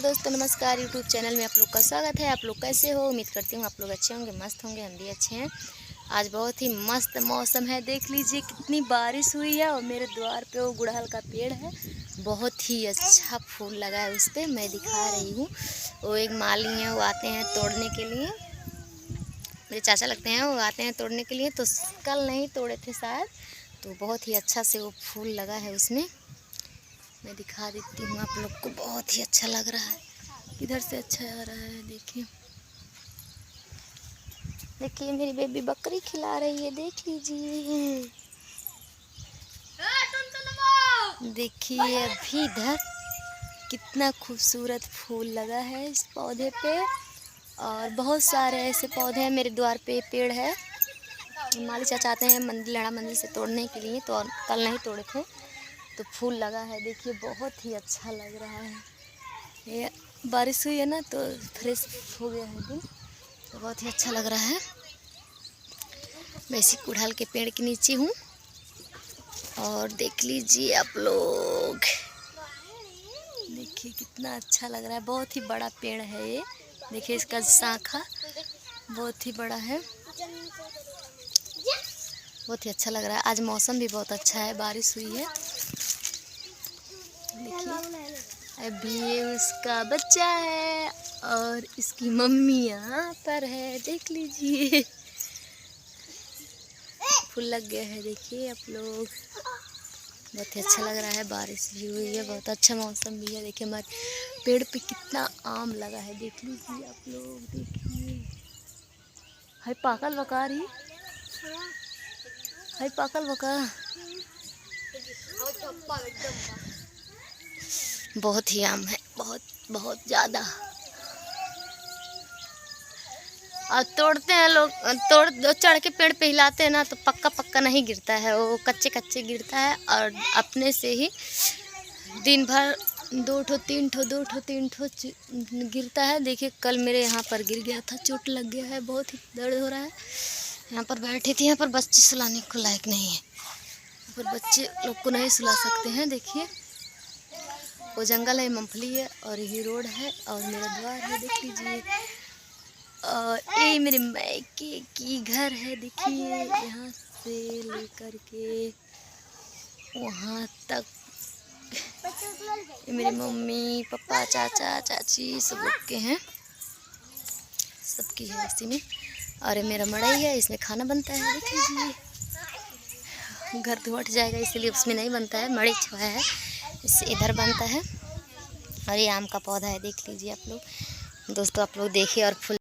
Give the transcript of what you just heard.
दोस्तों नमस्कार YouTube channel में आप लोग का स्वागत है। आप लोग कैसे हो? उम्मीद करती हूँ आप लोग अच्छे होंगे, मस्त होंगे। हम भी अच्छे हैं। आज बहुत ही मस्त मौसम है, देख लीजिए कितनी बारिश हुई है। और मेरे द्वार पे वो गुड़हल का पेड़ है, बहुत ही अच्छा फूल लगा है उस पर, मैं दिखा रही हूँ। वो एक माली हैं, वो आते हैं तोड़ने के लिए, मेरे चाचा लगते हैं, वो आते हैं तोड़ने के लिए। तो कल नहीं तोड़े थे शायद, तो बहुत ही अच्छा से वो फूल लगा है उसमें। मैं दिखा देती हूँ आप लोग को, बहुत ही अच्छा लग रहा है। इधर से अच्छा आ रहा है, देखिए देखिए मेरी बेबी बकरी खिला रही है, देख लीजिए। देखिए अभी इधर कितना खूबसूरत फूल लगा है इस पौधे पे। और बहुत सारे ऐसे पौधे हैं, मेरे द्वार पे पेड़ है। माली चाचा आते हैं मंदिर, लड़ा मंदिर से तोड़ने के लिए, तो कल नहीं तोड़े थे, तो फूल लगा है। देखिए बहुत ही अच्छा लग रहा है। ये बारिश हुई है ना, तो फ्रेश हो गया है दिन, तो बहुत ही अच्छा लग रहा है। मैं इसी गुड़हल के पेड़ के नीचे हूँ, और देख लीजिए आप लोग, देखिए कितना अच्छा लग रहा है। बहुत ही बड़ा पेड़ है ये, देखिए इसका शाखा बहुत ही बड़ा है, बहुत ही अच्छा लग रहा है। आज मौसम भी बहुत अच्छा है, बारिश हुई है। देखिए अभी ये उसका बच्चा है, और इसकी मम्मी यहाँ पर है, देख लीजिए। फूल लग गया है, देखिए आप लोग, बहुत ही अच्छा लग रहा है। बारिश भी हुई है, बहुत अच्छा मौसम भी है। देखिए हमारे पेड़ पे कितना आम लगा है, देख लीजिए आप लोग। देखिए हाय पाकल बका रही, हाय पाकल बका, बहुत ही आम है, बहुत बहुत ज़्यादा। और तोड़ते हैं लोग, चढ़ के पेड़ पे हिलाते हैं ना, तो पक्का पक्का नहीं गिरता है, वो कच्चे कच्चे गिरता है। और अपने से ही दिन भर दो ठो तीन ठो गिरता है। देखिए कल मेरे यहाँ पर गिर गया था, चोट लग गया है, बहुत ही दर्द हो रहा है। यहाँ पर बैठी थी, यहाँ पर बच्चे सुलाने को लायक नहीं है, यहाँ पर बच्चे लोग को नहीं सुला सकते हैं। देखिए वो जंगल है, मूंगफली है, और यही रोड है, और मेरा द्वार है, देख लीजिए। और ये मेरे मायके की घर है, देखिए यहाँ से लेकर के वहाँ तक। ये मेरी मम्मी पापा चाचा चाची सब लोग के हैं, सबकी है इसी में। और ये मेरा मड़ई है, इसमें खाना बनता है, देख लीजिए। घर तो हट जाएगा, इसलिए उसमें नहीं बनता है, मड़ई छुआ है, इससे इधर बनता है। और ये आम का पौधा है, देख लीजिए आप लोग। दोस्तों आप लोग देखिए, और फूल